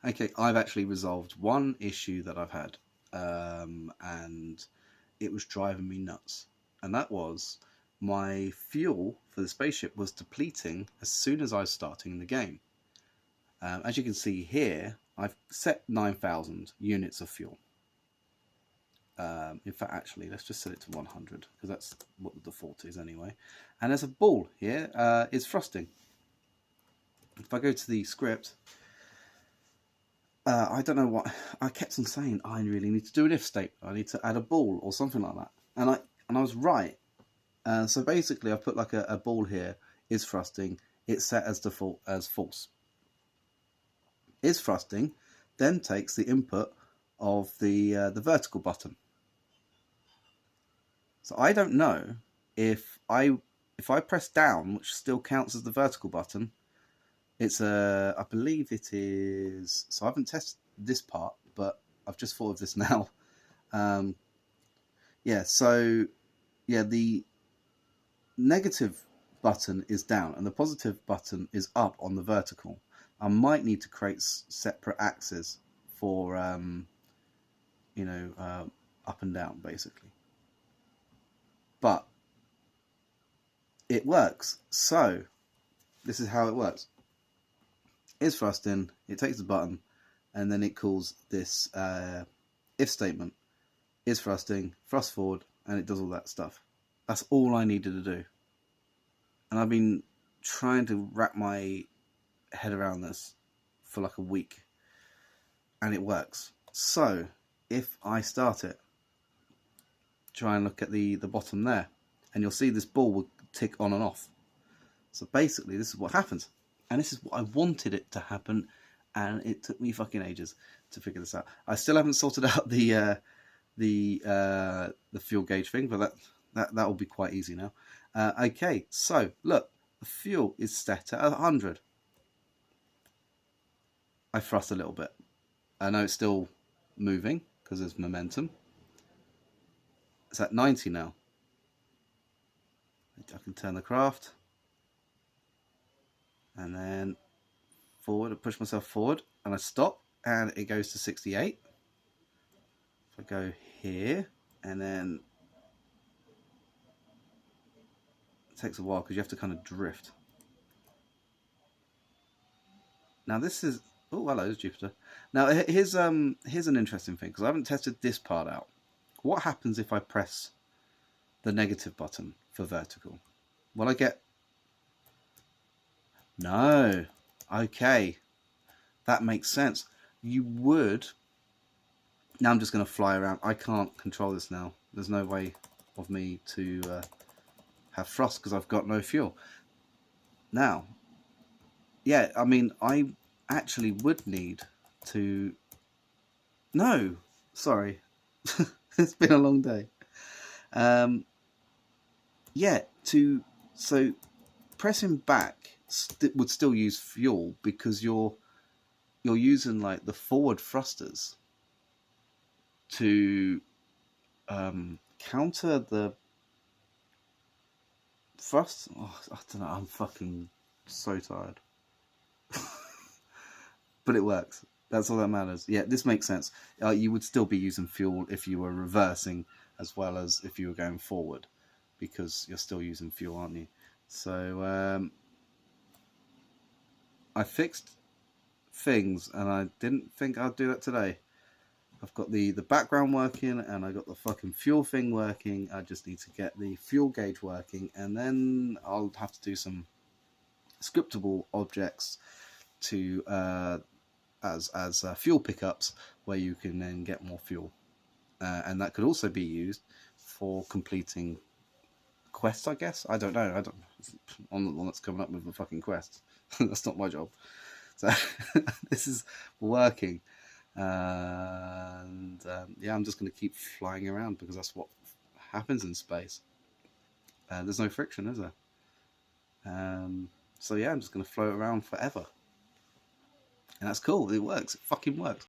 Okay, I've actually resolved one issue that I've had, and it was driving me nuts. And that was my fuel for the spaceship was depleting as soon as I was starting the game. As you can see here, I've set 9,000 units of fuel. In fact, actually, let's just set it to 100 because that's what the default is anyway. And there's a ball here. It's frosting. If I go to the script, I don't know what I kept on saying. I really need to do an if statement. I need to add a ball or something like that. And I was right. So basically, I've put like a ball here. Is frosting. It's set as default as false. Is frosting then takes the input of the vertical button. So I don't know if I press down, which still counts as the vertical button. It's I believe it is. So I haven't tested this part, but I've just thought of this now. Yeah. So yeah, the negative button is down, and the positive button is up on the vertical. I might need to create separate axes for you know, up and down basically. But it works. So this is how it works. Is frosting, it takes the button, and then it calls this if statement. Is frosting, frost forward, and it does all that stuff. That's all I needed to do. And I've been trying to wrap my head around this for like a week, and it works. So if I start it, try and look at the bottom there, and you'll see this ball will tick on and off. So basically this is what happens, and this is what I wanted it to happen, and it took me fucking ages to figure this out. I still haven't sorted out the fuel gauge thing, but that will be quite easy now. Okay, so look, the fuel is set at 100. I thrust a little bit. I know it's still moving because there's momentum. It's at 90 now. I can turn the craft and then forward. I push myself forward and I stop, and it goes to 68. If I go here, and then it takes a while because you have to kind of drift. Now this is, oh hello, it's Jupiter. Now here's an interesting thing, because I haven't tested this part out. What happens if I press the negative button for vertical? Will I get... No. Okay. That makes sense. You would... Now I'm just going to fly around. I can't control this now. There's no way of me to have thrust because I've got no fuel. Now, yeah, I mean, I actually would need to... No, sorry. It's been a long day. Yeah, so pressing back would still use fuel because you're using like the forward thrusters to counter the thrust. Oh, I don't know. I'm fucking so tired, but it works. That's all that matters. Yeah, this makes sense. You would still be using fuel if you were reversing as well as if you were going forward, because you're still using fuel, aren't you? So I fixed things, and I didn't think I'd do that today. I've got the background working, and I got the fucking fuel thing working. I just need to get the fuel gauge working, and then I'll have to do some scriptable objects to as fuel pickups, where you can then get more fuel, and that could also be used for completing quests, I guess. I don't know. I'm not the one that's coming up with the fucking quests. That's not my job. So this is working, and yeah, I'm just going to keep flying around because that's what happens in space. There's no friction, is there? So yeah, I'm just going to float around forever, and that's cool. It works. It fucking works.